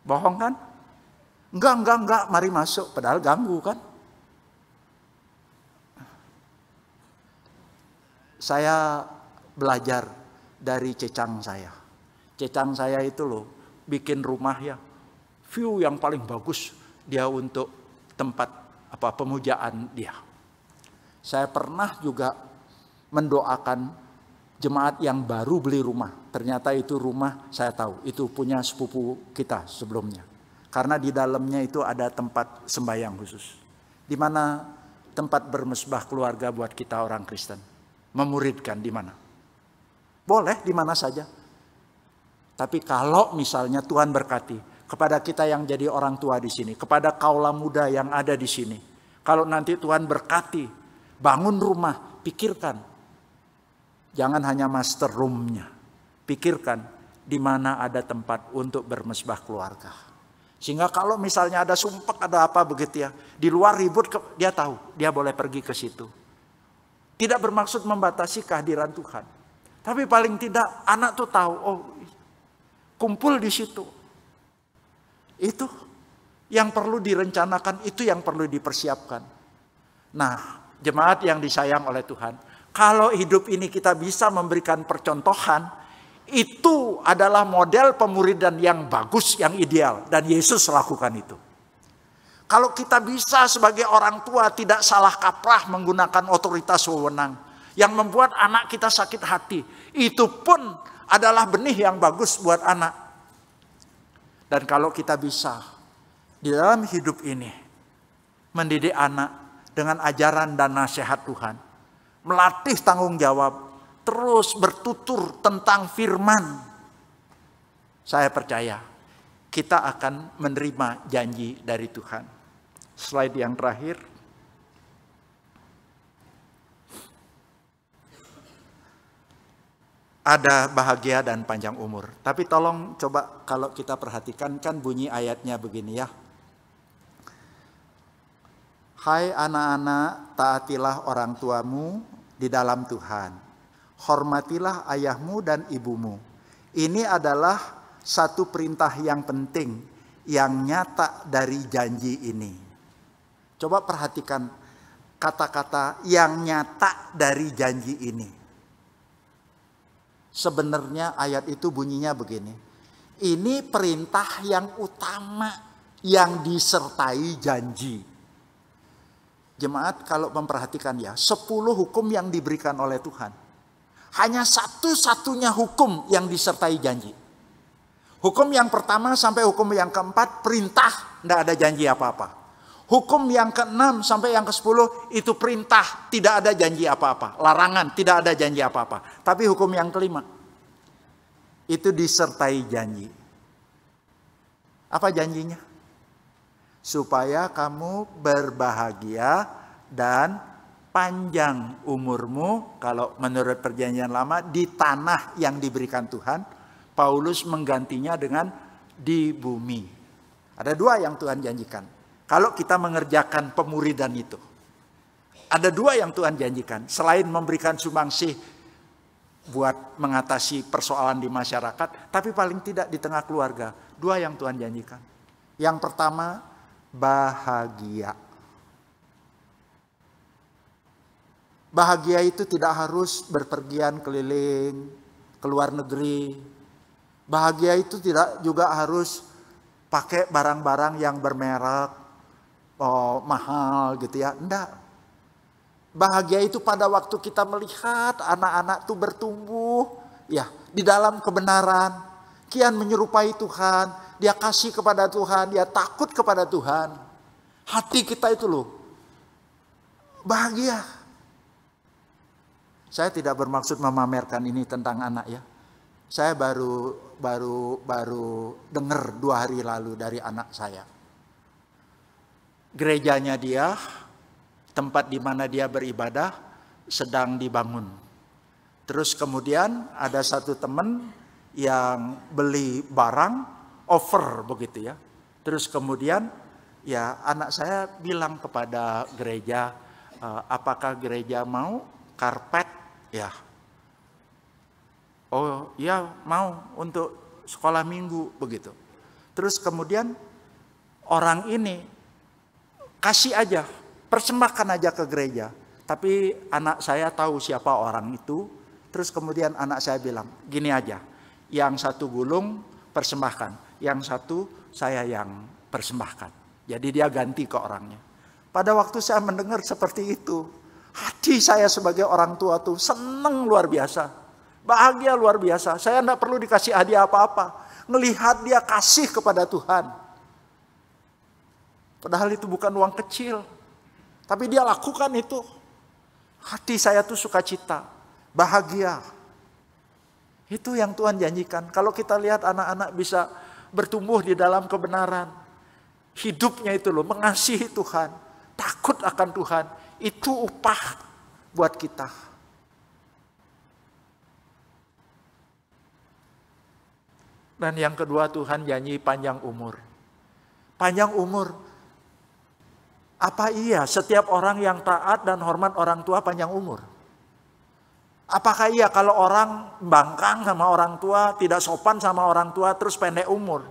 Bohong kan? Enggak, mari masuk. Padahal ganggu kan? Saya belajar dari cecang saya. Cecang saya itu loh, bikin rumah ya, view yang paling bagus dia untuk tempat pemujaan dia. Saya pernah juga mendoakan jemaat yang baru beli rumah. Ternyata itu rumah saya tahu, itu punya sepupu kita sebelumnya. Karena di dalamnya itu ada tempat sembahyang khusus. Di mana tempat bermesbah keluarga buat kita orang Kristen. Memuridkan di mana? Boleh di mana saja. Tapi kalau misalnya Tuhan berkati kepada kita yang jadi orang tua di sini, kepada kaula muda yang ada di sini. Kalau nanti Tuhan berkati, bangun rumah, pikirkan. Jangan hanya master room-nya. Pikirkan di mana ada tempat untuk bermesbah keluarga. Sehingga kalau misalnya ada sumpek, ada apa begitu ya, di luar ribut, dia tahu, dia boleh pergi ke situ. Tidak bermaksud membatasi kehadiran Tuhan. Tapi paling tidak anak tuh tahu, oh kumpul di situ. Itu yang perlu direncanakan, itu yang perlu dipersiapkan. Nah, jemaat yang disayang oleh Tuhan, kalau hidup ini kita bisa memberikan percontohan, itu adalah model pemuridan yang bagus, yang ideal. Dan Yesus lakukan itu. Kalau kita bisa sebagai orang tua tidak salah kaprah menggunakan otoritas wewenang. Yang membuat anak kita sakit hati. Itu pun adalah benih yang bagus buat anak. Dan kalau kita bisa di dalam hidup ini mendidik anak dengan ajaran dan nasihat Tuhan. Melatih tanggung jawab. Terus bertutur tentang firman. Saya percaya kita akan menerima janji dari Tuhan. Slide yang terakhir. Ada bahagia dan panjang umur. Tapi tolong coba kalau kita perhatikan kan bunyi ayatnya begini ya. Hai anak-anak, taatilah orang tuamu di dalam Tuhan. Hormatilah ayahmu dan ibumu. Ini adalah satu perintah yang penting yang nyata dari janji ini. Coba perhatikan kata-kata yang nyata dari janji ini. Sebenarnya ayat itu bunyinya begini. Ini perintah yang utama yang disertai janji. Jemaat kalau memperhatikan ya, 10 hukum yang diberikan oleh Tuhan. Hanya satu-satunya hukum yang disertai janji. Hukum yang pertama sampai hukum yang keempat perintah, tidak ada janji apa-apa. Hukum yang ke-6 sampai yang ke-10 itu perintah, tidak ada janji apa-apa. Larangan, tidak ada janji apa-apa. Tapi hukum yang kelima itu disertai janji. Apa janjinya? Supaya kamu berbahagia dan panjang umurmu, kalau menurut perjanjian lama, di tanah yang diberikan Tuhan. Paulus menggantinya dengan di bumi. Ada 2 yang Tuhan janjikan. Kalau kita mengerjakan pemuridan itu. Ada 2 yang Tuhan janjikan. Selain memberikan sumbangsih buat mengatasi persoalan di masyarakat. Tapi paling tidak di tengah keluarga. 2 yang Tuhan janjikan. Yang pertama, bahagia. Bahagia itu tidak harus berpergian keliling ke luar negeri. Bahagia itu tidak juga harus pakai barang-barang yang bermerek, mahal gitu ya. Enggak. Bahagia itu pada waktu kita melihat anak-anak itu bertumbuh ya di dalam kebenaran, kian menyerupai Tuhan, dia kasih kepada Tuhan, dia takut kepada Tuhan. Hati kita itu loh bahagia. Saya tidak bermaksud memamerkan ini tentang anak ya. Saya baru dengar 2 hari lalu dari anak saya. Gerejanya dia, tempat di mana dia beribadah sedang dibangun. Terus kemudian ada satu teman yang beli barang over begitu ya. Terus kemudian ya anak saya bilang kepada gereja, apakah gereja mau karpet? Ya, oh ya mau untuk sekolah minggu begitu. Terus kemudian orang ini kasih aja, persembahkan aja ke gereja. Tapi anak saya tahu siapa orang itu. Terus kemudian anak saya bilang, gini aja, yang satu gulung persembahkan, yang satu saya yang persembahkan. Jadi dia ganti ke orangnya. Pada waktu saya mendengar seperti itu, hati saya sebagai orang tua tuh seneng luar biasa. Bahagia luar biasa. Saya tidak perlu dikasih hadiah apa-apa. Ngelihat dia kasih kepada Tuhan. Padahal itu bukan uang kecil. Tapi dia lakukan itu. Hati saya tuh sukacita. Bahagia. Itu yang Tuhan janjikan. Kalau kita lihat anak-anak bisa bertumbuh di dalam kebenaran. Hidupnya itu loh mengasihi Tuhan. Takut akan Tuhan. Itu upah buat kita. Dan yang kedua, Tuhan janji panjang umur. Panjang umur. Apa iya setiap orang yang taat dan hormat orang tua panjang umur? Apakah iya kalau orang bangkang sama orang tua, tidak sopan sama orang tua, terus pendek umur?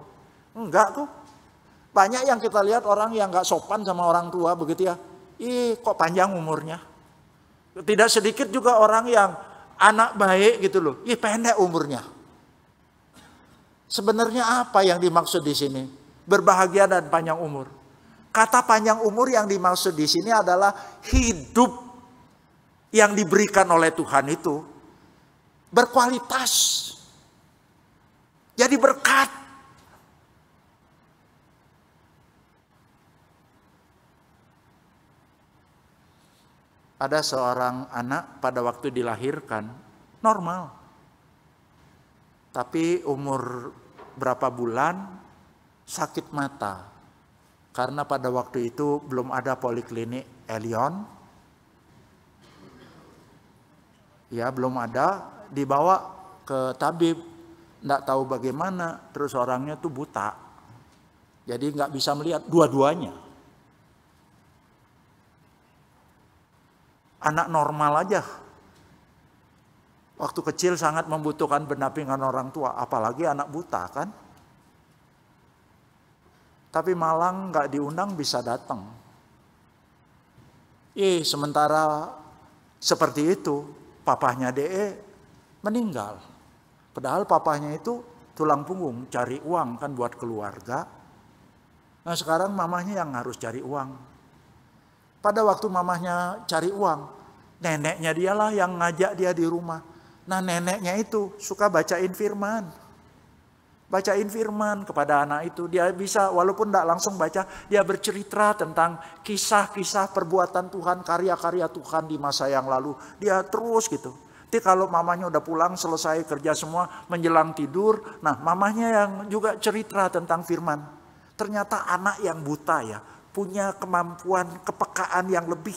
Enggak tuh. Banyak yang kita lihat orang yang gak sopan sama orang tua begitu ya. Kok panjang umurnya. Tidak sedikit juga orang yang anak baik gitu loh. Pendek umurnya. Sebenarnya apa yang dimaksud di sini? Berbahagia dan panjang umur. Kata panjang umur yang dimaksud di sini adalah hidup yang diberikan oleh Tuhan itu berkualitas. Jadi berkat. Ada seorang anak pada waktu dilahirkan normal. Tapi umur berapa bulan sakit mata. Karena pada waktu itu belum ada poliklinik Elion. Ya belum ada. Dibawa ke tabib. Nggak tahu bagaimana. Terus orangnya tuh buta. Jadi nggak bisa melihat dua-duanya. Anak normal aja. Waktu kecil sangat membutuhkan pendampingan orang tua. Apalagi anak buta kan. Tapi malang gak diundang bisa datang. Sementara seperti itu. Papahnya DE meninggal. Padahal papahnya itu tulang punggung. Cari uang kan buat keluarga. Nah sekarang mamahnya yang harus cari uang. Pada waktu mamahnya cari uang, neneknya dialah yang ngajak dia di rumah. Nah neneknya itu suka bacain firman. Bacain firman kepada anak itu. Dia bisa walaupun tidak langsung baca, dia bercerita tentang kisah-kisah perbuatan Tuhan, karya-karya Tuhan di masa yang lalu. Dia terus gitu. Nanti kalau mamanya udah pulang, selesai kerja semua, menjelang tidur. Nah mamanya yang juga cerita tentang firman. Ternyata anak yang buta ya. Punya kemampuan, kepekaan yang lebih.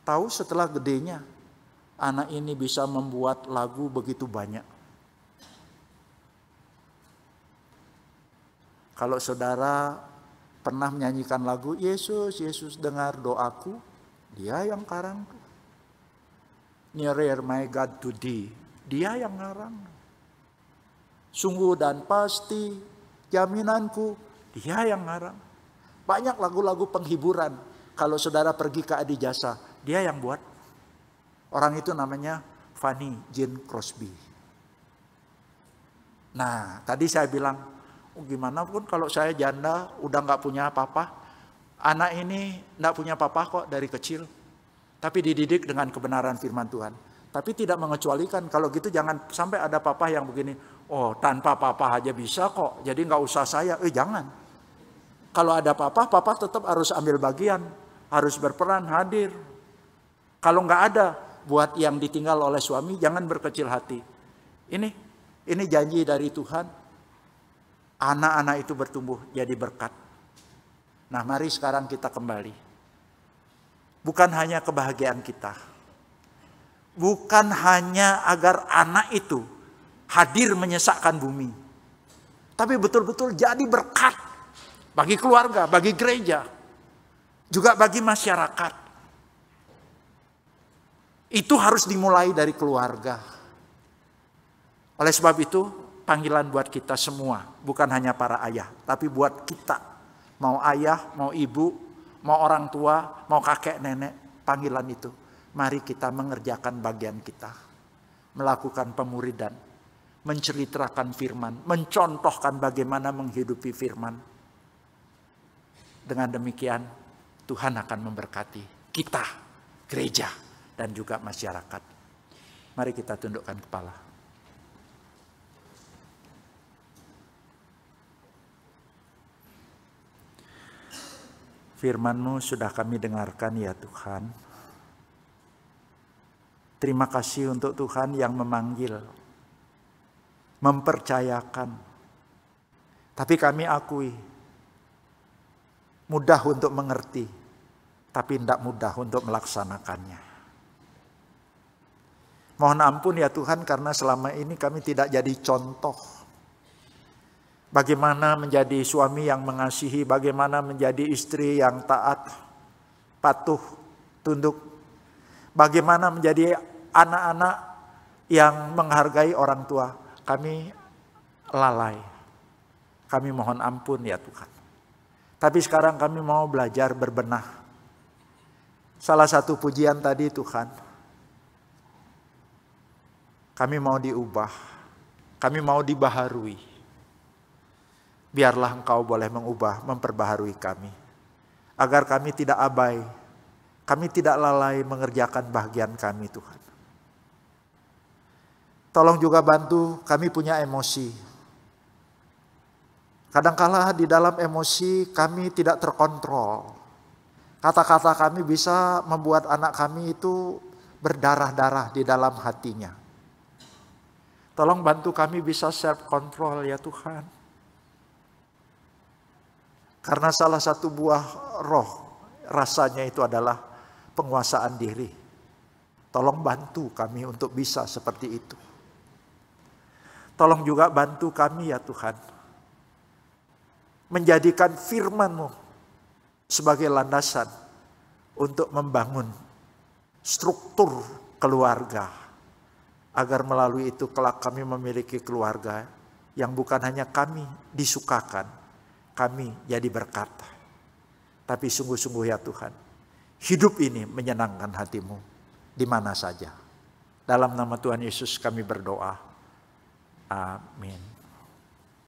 Tahu setelah gedenya, anak ini bisa membuat lagu begitu banyak. Kalau saudara pernah menyanyikan lagu, Yesus, Yesus dengar doaku, dia yang karang. Nearer my God to thee, dia yang ngarang. Sungguh dan pasti, jaminanku, dia yang ngarang. Banyak lagu-lagu penghiburan. Kalau saudara pergi ke Adijasa, Dia yang buat. Orang itu namanya Fanny Jane Crosby. Nah, tadi saya bilang, gimana pun kalau saya janda, udah nggak punya apa-apa. Anak ini nggak punya apa-apa kok dari kecil. Tapi dididik dengan kebenaran firman Tuhan. Tapi tidak mengecualikan, kalau gitu jangan sampai ada papa yang begini, oh tanpa papa aja bisa kok, jadi nggak usah saya. Jangan. Kalau ada papa tetap harus ambil bagian, harus berperan, hadir. Kalau nggak ada, buat yang ditinggal oleh suami, jangan berkecil hati. Ini janji dari Tuhan, anak-anak itu bertumbuh jadi berkat. Nah, mari sekarang kita kembali. Bukan hanya kebahagiaan kita. Bukan hanya agar anak itu hadir menyesakkan bumi. Tapi betul-betul jadi berkat bagi keluarga, bagi gereja. Juga bagi masyarakat. Itu harus dimulai dari keluarga. Oleh sebab itu, panggilan buat kita semua. Bukan hanya para ayah, tapi buat kita. Mau ayah, mau ibu, mau orang tua, mau kakek nenek, panggilan itu. Mari kita mengerjakan bagian kita. Melakukan pemuridan. Menceritakan firman. Mencontohkan bagaimana menghidupi firman. Dengan demikian, Tuhan akan memberkati kita, gereja, dan juga masyarakat. Mari kita tundukkan kepala. Firman-Mu sudah kami dengarkan ya Tuhan. Terima kasih untuk Tuhan yang memanggil, mempercayakan. Tapi kami akui, mudah untuk mengerti, tapi tidak mudah untuk melaksanakannya. Mohon ampun ya Tuhan karena selama ini kami tidak jadi contoh. Bagaimana menjadi suami yang mengasihi, bagaimana menjadi istri yang taat, patuh, tunduk. Bagaimana menjadi anak-anak yang menghargai orang tua. Kami lalai. Kami mohon ampun ya Tuhan. Tapi sekarang kami mau belajar berbenah. Salah satu pujian tadi Tuhan. Kami mau diubah. Kami mau dibaharui. Biarlah Engkau boleh mengubah, memperbaharui kami. Agar kami tidak abai. Kami tidak lalai mengerjakan bagian kami Tuhan. Tolong juga bantu kami punya emosi. Kadangkala di dalam emosi kami tidak terkontrol. Kata-kata kami bisa membuat anak kami itu berdarah-darah di dalam hatinya. Tolong bantu kami bisa self-control ya Tuhan. Karena salah satu buah roh rasanya itu adalah penguasaan diri. Tolong bantu kami untuk bisa seperti itu. Tolong juga bantu kami ya Tuhan. Menjadikan firman-Mu sebagai landasan untuk membangun struktur keluarga. Agar melalui itu kelak kami memiliki keluarga yang bukan hanya kami disukakan. Kami jadi berkat. Tapi sungguh-sungguh ya Tuhan. Hidup ini menyenangkan hati-Mu. Di mana saja. Dalam nama Tuhan Yesus kami berdoa. Amin.